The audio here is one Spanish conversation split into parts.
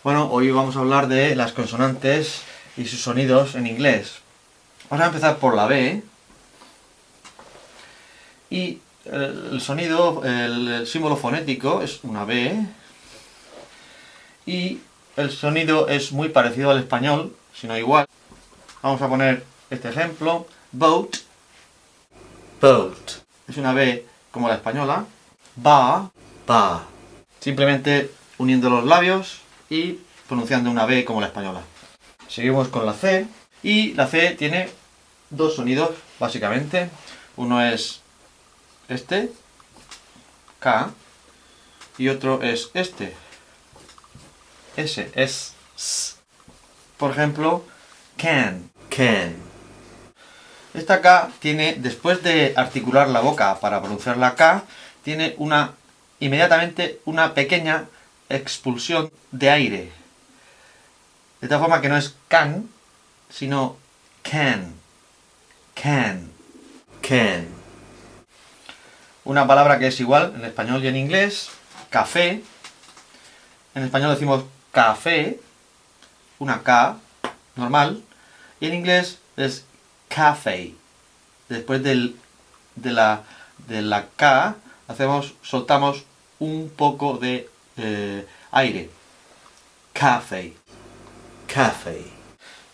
Bueno, hoy vamos a hablar de las consonantes y sus sonidos en inglés. Vamos a empezar por la B. Y el sonido, el símbolo fonético es una B. Y el sonido es muy parecido al español, si no igual. Vamos a poner este ejemplo. Boat. Boat. Es una B como la española. Ba. Ba. Simplemente uniendo los labios y pronunciando una B como la española. Seguimos con la C. Y la C tiene dos sonidos, básicamente. Uno es este, K, y otro es este, S, es S. Por ejemplo, can, can. Esta K tiene, después de articular la boca para pronunciar la K, tiene inmediatamente una pequeña expulsión de aire. De tal forma que no es can, sino can, can, can. Una palabra que es igual en español y en inglés, café. En español decimos café, una K normal, y en inglés es cafe. Después de la K soltamos un poco de aire. Cafe. Cafe.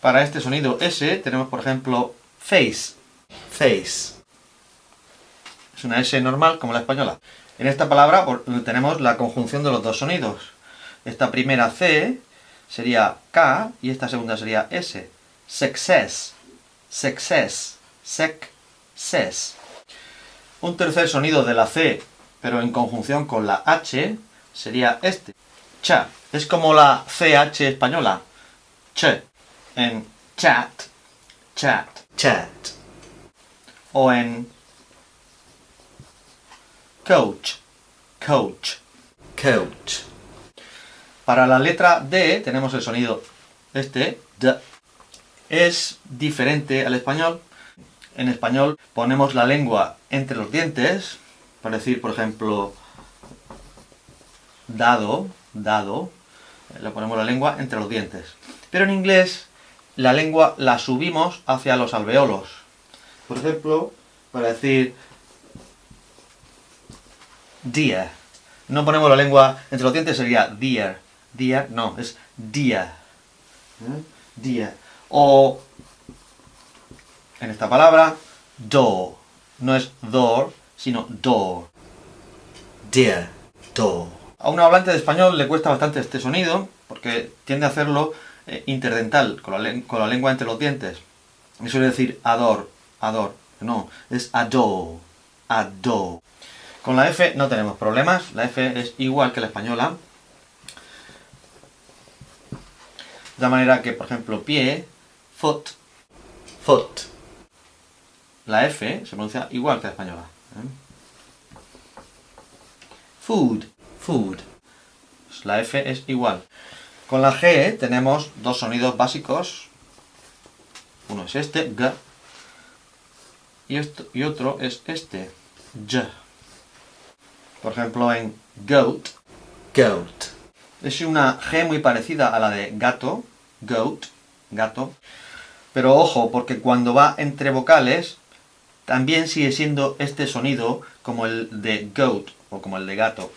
Para este sonido S tenemos, por ejemplo, face. Face. Es una S normal como la española. En esta palabra tenemos la conjunción de los dos sonidos. Esta primera C sería K y esta segunda sería S. Success. Success. Success. Un tercer sonido de la C, pero en conjunción con la H, sería este. Cha. Es como la CH española. Ch. En chat. Chat. Chat. O en coach, coach, coach. Para la letra D tenemos el sonido este, D. Es diferente al español. En español ponemos la lengua entre los dientes, para decir, por ejemplo, dado, dado, le ponemos la lengua entre los dientes. Pero en inglés la lengua la subimos hacia los alveolos. Por ejemplo, para decir dear. No ponemos la lengua entre los dientes, sería dear. Dear, no, es dear. Dear. O, en esta palabra, door. No es door, sino door. Dear, door. A un hablante de español le cuesta bastante este sonido, porque tiende a hacerlo interdental, con la lengua entre los dientes. Y suele decir adore, adore. No, es adore, adore. Con la F no tenemos problemas, la F es igual que la española. De la manera que, por ejemplo, pie, foot, foot. La F se pronuncia igual que la española. Food, food. Pues la F es igual. Con la G tenemos dos sonidos básicos. Uno es este, G, y otro es este, J. Por ejemplo, en goat, goat. Es una G muy parecida a la de gato, goat, gato. Pero ojo, porque cuando va entre vocales, también sigue siendo este sonido como el de goat, o como el de gato.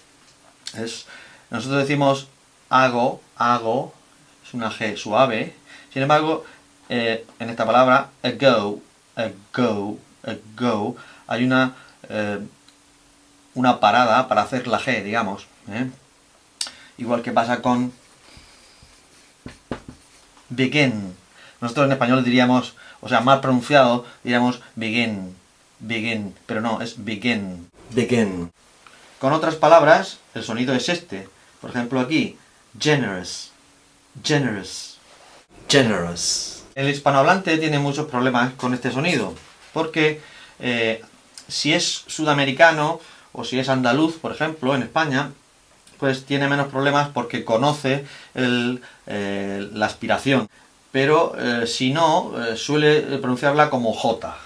Nosotros decimos hago, hago, es una G suave. Sin embargo, en esta palabra, ago, ago, ago, hay una parada para hacer la G, digamos. Igual que pasa con begin. Nosotros en español diríamos, o sea, mal pronunciado, diríamos begin, begin, pero no, es begin, begin. Con otras palabras, el sonido es este. Por ejemplo aquí, generous, generous, generous. El hispanohablante tiene muchos problemas con este sonido, porque si es sudamericano o si es andaluz, por ejemplo, en España, pues tiene menos problemas porque conoce la aspiración. Pero si no, suele pronunciarla como J.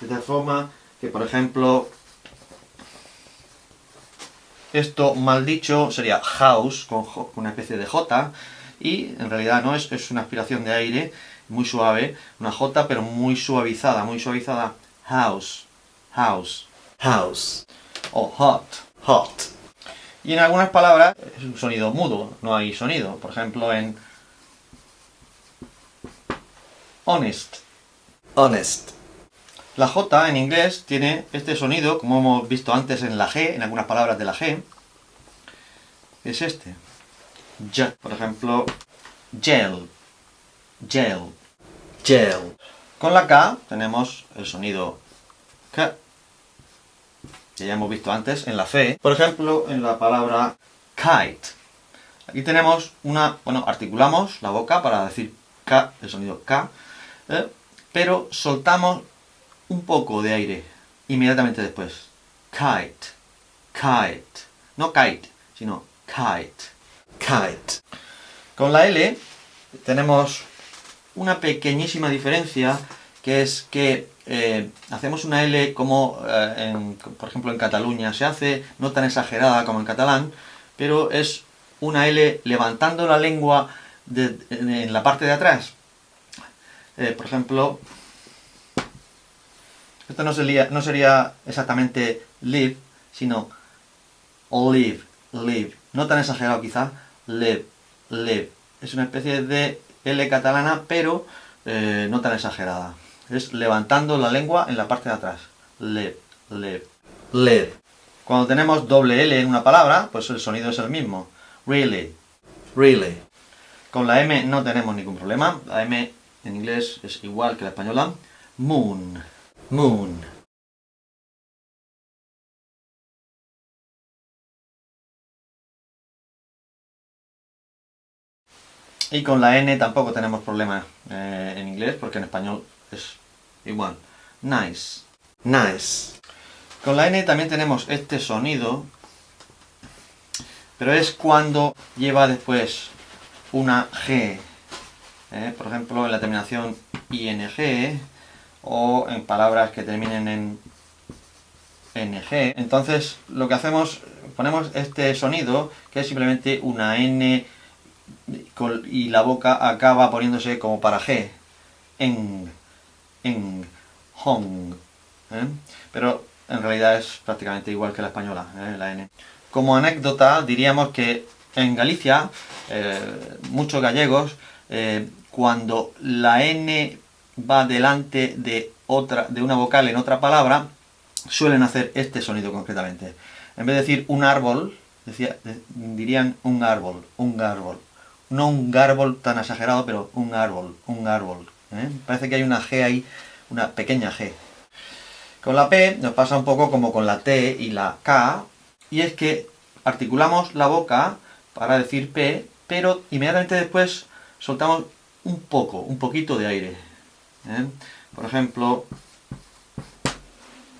De tal forma que, por ejemplo, esto mal dicho sería house, con una especie de J, y en realidad no es una aspiración de aire muy suave, una J pero muy suavizada, house, house, house, o hot, hot. Y en algunas palabras es un sonido mudo, no hay sonido, por ejemplo en honest, honest. La J en inglés tiene este sonido, como hemos visto antes en la G, en algunas palabras de la G, es este. Por ejemplo, gel, gel, gel. Con la K tenemos el sonido K, que ya hemos visto antes en la C. Por ejemplo, en la palabra kite. Aquí tenemos articulamos la boca para decir K, el sonido K, pero soltamos un poco de aire inmediatamente después. Kite, kite. No kite, sino kite, kite. Con la L tenemos una pequeñísima diferencia, que es que hacemos una L como, por ejemplo, en Cataluña se hace, no tan exagerada como en catalán, pero es una L levantando la lengua en la parte de atrás. Por ejemplo, esto no sería exactamente live, sino live, live. No tan exagerado quizá, live, live. Es una especie de L catalana, pero no tan exagerada. Es levantando la lengua en la parte de atrás. Live, live, live. Cuando tenemos doble L en una palabra, pues el sonido es el mismo. Really, really. Con la M no tenemos ningún problema. La M en inglés es igual que la española. Moon, moon. Y con la N tampoco tenemos problema en inglés, porque en español es igual. Nice, nice. Con la N también tenemos este sonido, pero es cuando lleva después una G. Por ejemplo, en la terminación ING, o en palabras que terminen en NG. Entonces, lo que hacemos, ponemos este sonido, que es simplemente una N, y la boca acaba poniéndose como para G. En, hong. Pero en realidad es prácticamente igual que la española, la N. Como anécdota, diríamos que en Galicia, muchos gallegos, cuando la N va delante de una vocal en otra palabra, suelen hacer este sonido concretamente. En vez de decir un árbol, dirían un árbol, un árbol. No un árbol tan exagerado, pero un árbol, un árbol. Parece que hay una G ahí, una pequeña G. Con la P nos pasa un poco como con la T y la K, y es que articulamos la boca para decir P, pero inmediatamente después soltamos un poquito de aire. Por ejemplo,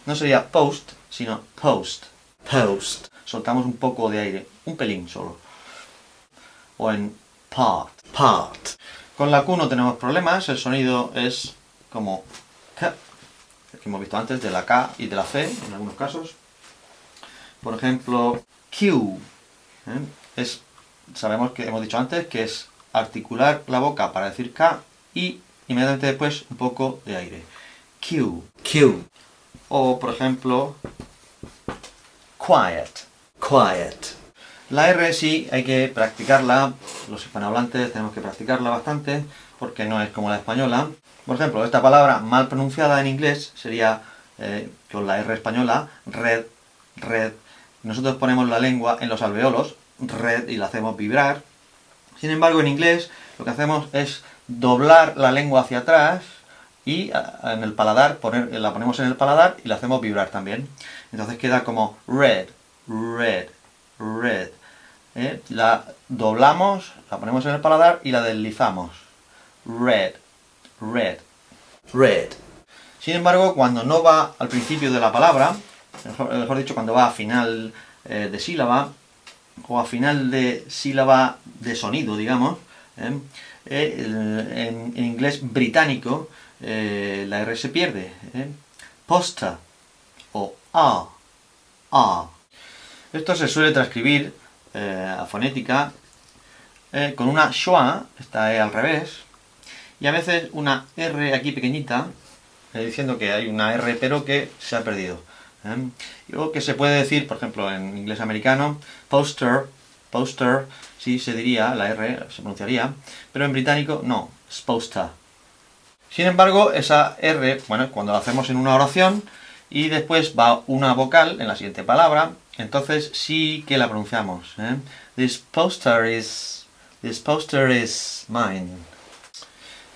no sería post, sino post. Post. Soltamos un poco de aire, un pelín solo. O en part, part. Con la Q no tenemos problemas, el sonido es como K, que hemos visto antes, de la K y de la C, en algunos casos. Por ejemplo, Q. Sabemos que hemos dicho antes que es articular la boca para decir K y inmediatamente después un poco de aire. Q. Q. O, por ejemplo, quiet. Quiet. La R sí hay que practicarla, los hispanohablantes tenemos que practicarla bastante, porque no es como la española. Por ejemplo, esta palabra mal pronunciada en inglés sería, con la R española, red, red. Nosotros ponemos la lengua en los alveolos, red, y la hacemos vibrar. Sin embargo, en inglés lo que hacemos es doblar la lengua hacia atrás y en el paladar, la ponemos en el paladar y la hacemos vibrar también. Entonces queda como red, red, red. La doblamos, la ponemos en el paladar y la deslizamos. Red, red, red. Sin embargo, cuando no va al principio de la palabra, mejor dicho, cuando va a final de sílaba, o a final de sílaba de sonido, digamos, en inglés británico, la R se pierde. Posta o a. Esto se suele transcribir a fonética con una schwa, esta E al revés, y a veces una R aquí pequeñita, diciendo que hay una R pero que se ha perdido. O que se puede decir, por ejemplo, en inglés americano, poster, poster, sí se diría, la R se pronunciaría, pero en británico no, es poster. Sin embargo, esa R, bueno, cuando la hacemos en una oración y después va una vocal en la siguiente palabra, entonces sí que la pronunciamos. This poster is mine.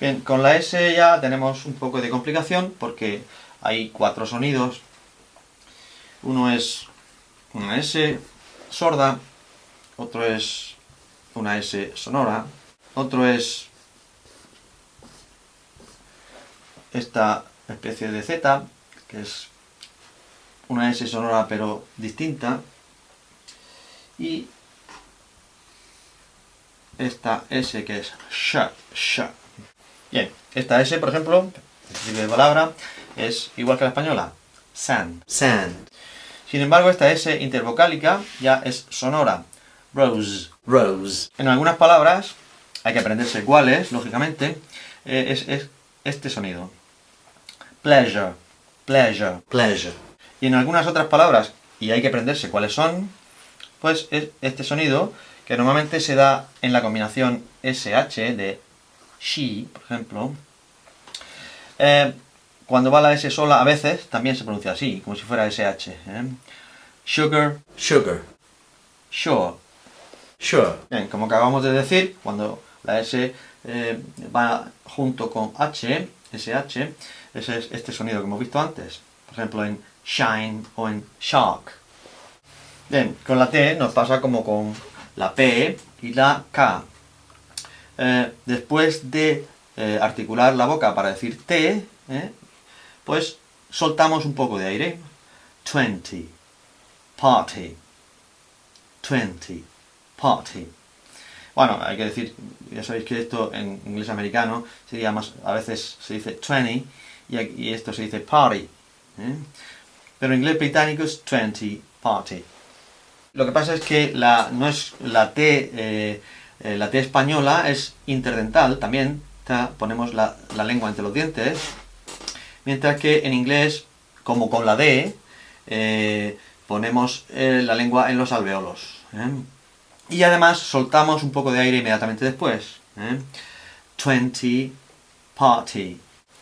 Bien, con la S ya tenemos un poco de complicación porque hay 4 sonidos. Uno es una S sorda, otro es una S sonora, otro es esta especie de Z, que es una S sonora pero distinta, y esta S que es sh, sh. Bien, esta S, por ejemplo, este tipo de palabra, es igual que la española, sand, sand. Sin embargo, esta S intervocálica ya es sonora, rose, rose. En algunas palabras, hay que aprenderse cuáles, lógicamente, es este sonido. Pleasure, pleasure, pleasure. Y en algunas otras palabras, y hay que aprenderse cuáles son, pues es este sonido que normalmente se da en la combinación SH de she, por ejemplo. Cuando va la S sola, a veces también se pronuncia así, como si fuera SH. Sugar, sugar, sure, sure. Bien, como acabamos de decir, cuando la S va junto con H, SH, ese es este sonido que hemos visto antes. Por ejemplo, en shine o en shark. Bien, con la T nos pasa como con la P y la K. Después de articular la boca para decir T, pues soltamos un poco de aire. 20, party, 20, party. Bueno, hay que decir, ya sabéis que esto en inglés americano sería más, a veces se dice 20 y esto se dice party. Pero en inglés británico es 20, party. Lo que pasa es que no es la T española es interdental, también ponemos la lengua entre los dientes, mientras que en inglés, como con la D, ponemos la lengua en los alveolos. Y además soltamos un poco de aire inmediatamente después. 20, party.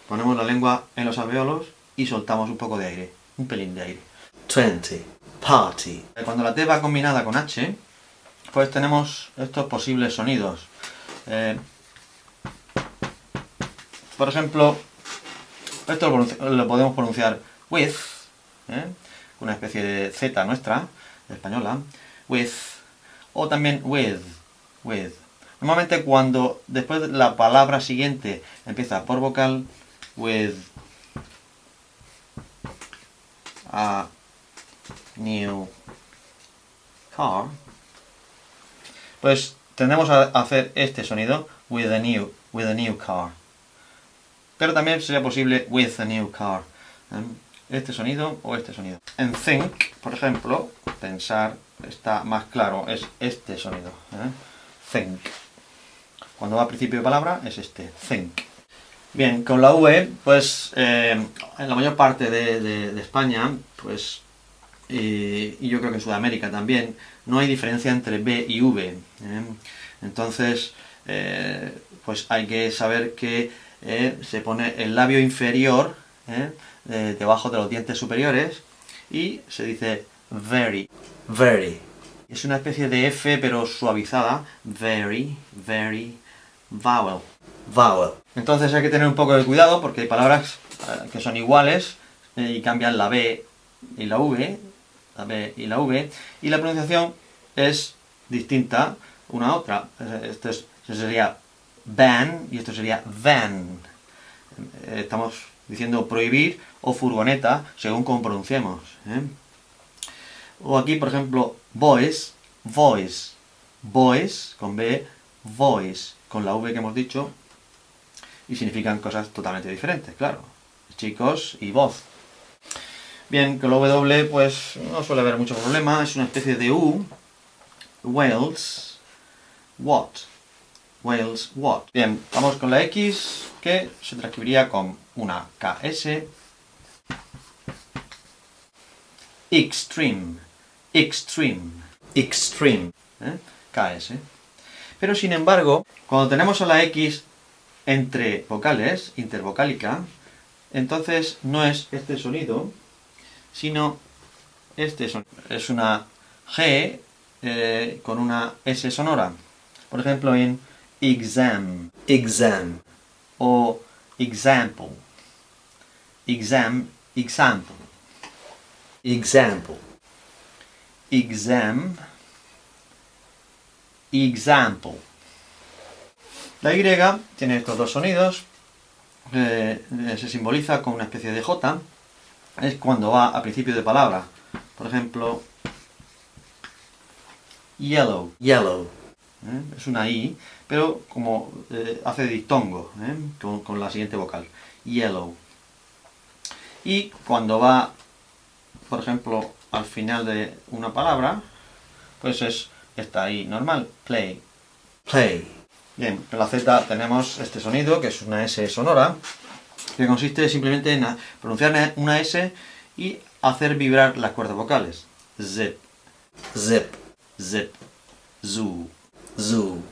Ponemos la lengua en los alveolos y soltamos un poco de aire, un pelín de aire. 20, party. Cuando la T va combinada con H, pues tenemos estos posibles sonidos. Por ejemplo, esto lo podemos pronunciar with, una especie de Z nuestra, española, with, o también with. Normalmente cuando después la palabra siguiente empieza por vocal, with a new car, pues tendemos a hacer este sonido, with a new car. Pero también sería posible with a new car. Este sonido o este sonido. En think, por ejemplo, pensar está más claro, es este sonido. Think. Cuando va a principio de palabra es este, think. Bien, con la V, pues en la mayor parte de España, pues y yo creo que en Sudamérica también, no hay diferencia entre B y V. Entonces, pues hay que saber que se pone el labio inferior debajo de los dientes superiores y se dice very, very. Es una especie de F pero suavizada, very, very, vowel, vowel. Entonces hay que tener un poco de cuidado porque hay palabras que son iguales y cambian la B y la V, la B y la V, y la pronunciación es distinta una a otra. Esto sería van y esto sería van. Estamos diciendo prohibir o furgoneta según como pronunciemos. O aquí, por ejemplo, boys, voice, boys con B, voice con la V que hemos dicho, y significan cosas totalmente diferentes, claro. Chicos y voz. Bien, con la W pues no suele haber mucho problema, es una especie de U. Wales, what, Whales what. Bien, vamos con la X, que se transcribiría con una KS. Extreme, extreme, extreme, KS. Pero sin embargo, cuando tenemos a la X entre vocales, intervocálica, entonces no es este sonido, sino este sonido. Es una G con una S sonora. Por ejemplo, en exam, exam, o example, exam, example, example, exam, example. La Y tiene estos dos sonidos, se simboliza con una especie de J, es cuando va a principio de palabra. Por ejemplo, yellow, yellow. Es una I, pero como hace diptongo con la siguiente vocal, yellow. Y cuando va, por ejemplo, al final de una palabra, pues es esta I normal, play, play. Bien, en la Z tenemos este sonido, que es una S sonora, que consiste simplemente en pronunciar una S y hacer vibrar las cuerdas vocales. Zip, zip, zip, zoo, zoo.